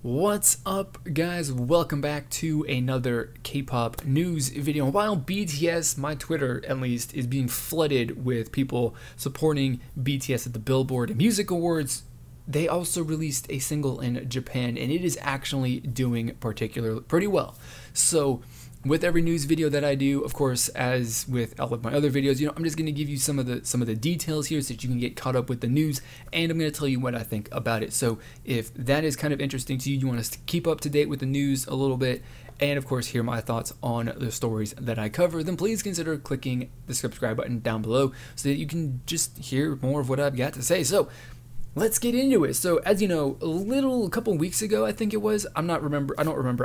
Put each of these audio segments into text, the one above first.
What's up, guys? Welcome back to another K-pop news video. While BTS, my Twitter at least, is being flooded with people supporting BTS at the Billboard Music Awards, they also released a single in Japan, and it is actually doing particularly pretty well. So with every news video that I do, of course, as with all of my other videos, I'm just going to give you some of the details here so that you can get caught up with the news, and I'm going to tell you what I think about it. So if that is kind of interesting to you, you want us to keep up to date with the news a little bit, and of course hear my thoughts on the stories that I cover, then please consider clicking the subscribe button down below so that you can just hear more of what I've got to say. So let's get into it. So as you know, a couple weeks ago, I think it was, I don't remember.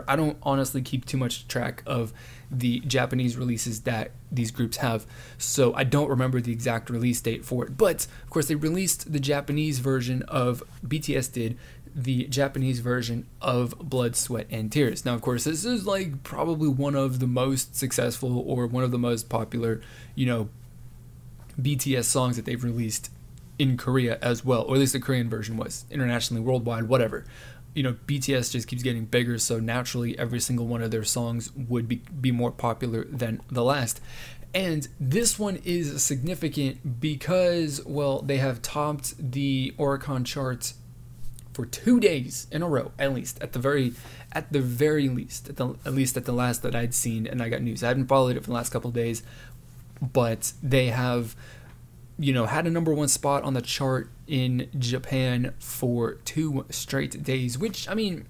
I don't honestly keep too much track of the Japanese releases that these groups have, so I don't remember the exact release date for it. But of course, they released the Japanese version of, BTS did, the Japanese version of Blood, Sweat, and Tears. Now, of course, this is like probably one of the most successful or one of the most popular, BTS songs that they've released in Korea as well, or at least the Korean version was. Internationally, worldwide, whatever. BTS just keeps getting bigger, so naturally every single one of their songs would be more popular than the last. And this one is significant because, well, they have topped the Oricon charts for 2 days in a row, at least at the last that I'd seen, and I got news. I haven't followed it for the last couple of days, but they have had a #1 spot on the chart in Japan for 2 straight days, which, I mean,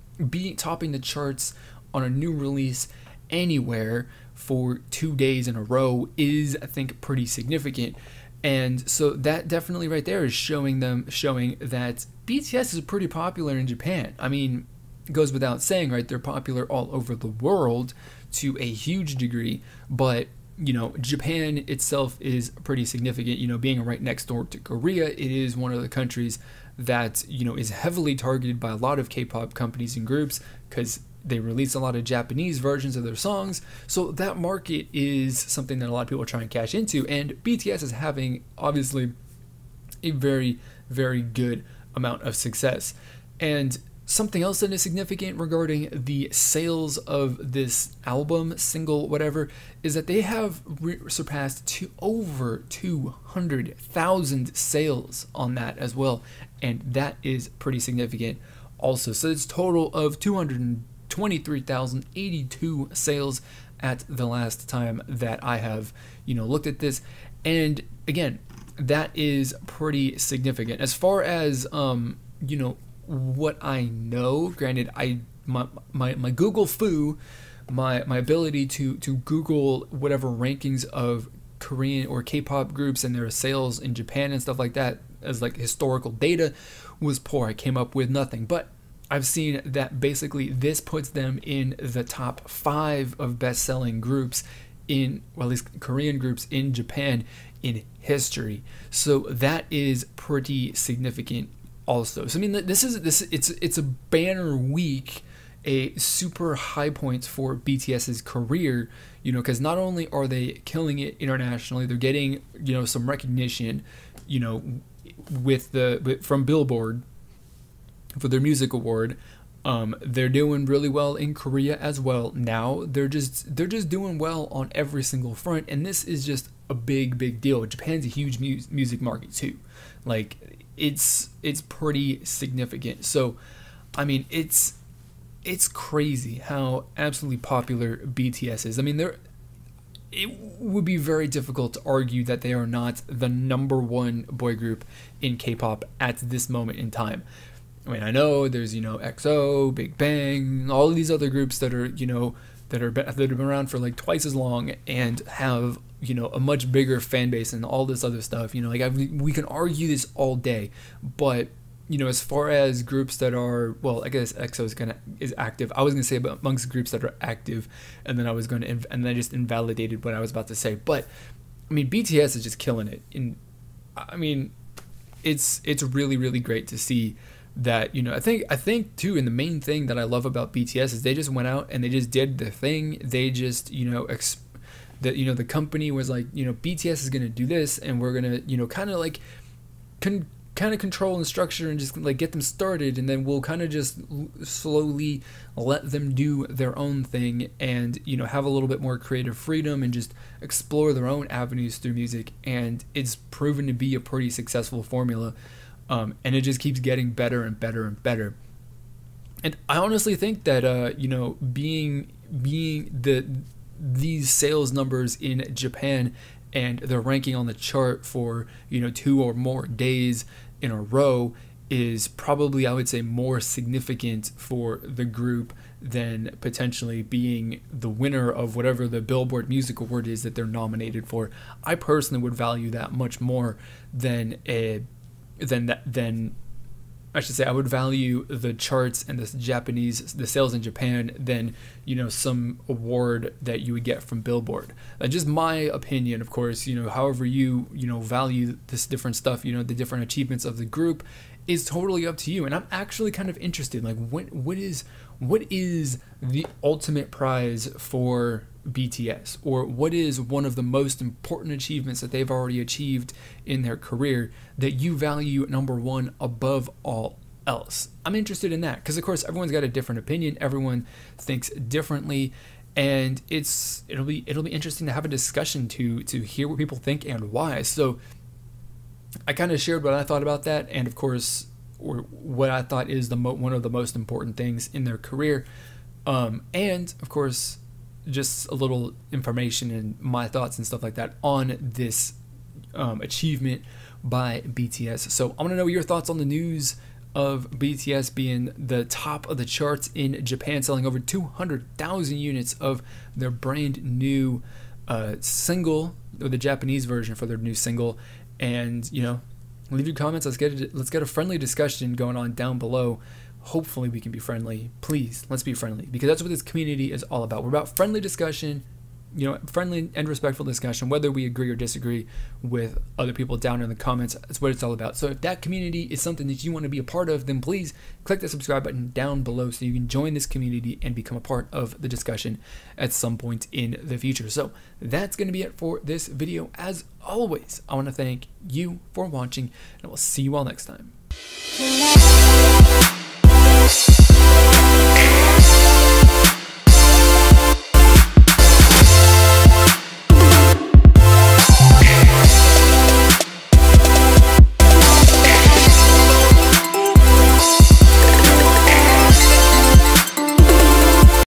topping the charts on a new release anywhere for 2 days in a row is, I think, pretty significant. And so that definitely right there is showing that BTS is pretty popular in Japan. I mean, it goes without saying, right? They're popular all over the world to a huge degree, but Japan itself is pretty significant. Being right next door to Korea, it is one of the countries that, is heavily targeted by a lot of K-pop companies and groups because they release a lot of Japanese versions of their songs. So that market is something that a lot of people are trying to cash into, and BTS is having, obviously, a very, very good amount of success. And something else that is significant regarding the sales of this album, single, whatever, is that they have surpassed over 200,000 sales on that as well, and that is pretty significant also. So it's a total of 223,082 sales at the last time that I have, looked at this, and again, that is pretty significant. As far as what I know, granted, my Google foo, my ability to Google whatever rankings of Korean or K-pop groups and their sales in Japan and stuff like that as like historical data was poor. I came up with nothing, but I've seen that basically this puts them in the top 5 of best-selling groups in, well, at least Korean groups in Japan in history. So that is pretty significant also. So I mean, it's a banner week, a super high points for BTS's career, because not only are they killing it internationally, they're getting some recognition, from Billboard for their music award. They're doing really well in Korea as well. Now they're just doing well on every single front, and this is just a big deal. Japan's a huge music market too. Like, it's pretty significant. So I mean, it's crazy how absolutely popular BTS is. I mean, it would be very difficult to argue that they are not the #1 boy group in K-pop at this moment in time. I mean, I know there's EXO, Big Bang, all of these other groups that are that have been around for like twice as long and have a much bigger fan base and all this other stuff. We can argue this all day, but as far as groups that are, well, I guess EXO is active. I was gonna say about amongst groups that are active, and then I just invalidated what I was about to say. But I mean, BTS is just killing it. And I mean, it's really great to see that. I think too, and the main thing that I love about BTS is they just went out and they just did their thing. They just the company was like, BTS is gonna do this, and we're gonna kind of like kind of control and structure and just like get them started, and then we'll kind of just slowly let them do their own thing and, you know, have a little bit more creative freedom and just explore their own avenues through music. And it's proven to be a pretty successful formula, and it just keeps getting better and better and better. And I honestly think that you know, being these sales numbers in Japan and their ranking on the chart for, you know, 2 or more days in a row is probably, I would say, more significant for the group than potentially being the winner of whatever the Billboard Music Award is that they're nominated for. I personally would value that much more than I should say I would value the charts and the sales in Japan than, you know, some award that you would get from Billboard. That's just my opinion, of course. You know, however you know, value this different stuff, you know, the different achievements of the group is totally up to you. And I'm actually kind of interested, like, what is the ultimate prize for BTS, or what is one of the most important achievements that they've already achieved in their career that you value number one above all else? I'm interested in that, because of course everyone's got a different opinion, everyone thinks differently, and it'll be interesting to have a discussion to hear what people think and why. So I kind of shared what I thought about that, and of course, or what I thought is one of the most important things in their career, and of course, just a little information and my thoughts and stuff like that on this achievement by BTS. So I want to know your thoughts on the news of BTS being the top of the charts in Japan, selling over 200,000 units of their brand new single, or the Japanese version for their new single. And, you know, leave your comments. Let's get a friendly discussion going on down below. Hopefully we can be friendly. Please, let's be friendly, because that's what this community is all about. We're about friendly discussion, you know, friendly and respectful discussion, whether we agree or disagree with other people down in the comments. That's what it's all about. So if that community is something that you want to be a part of, then please click the subscribe button down below so you can join this community and become a part of the discussion at some point in the future. So that's going to be it for this video. As always, I want to thank you for watching, and we'll see you all next time.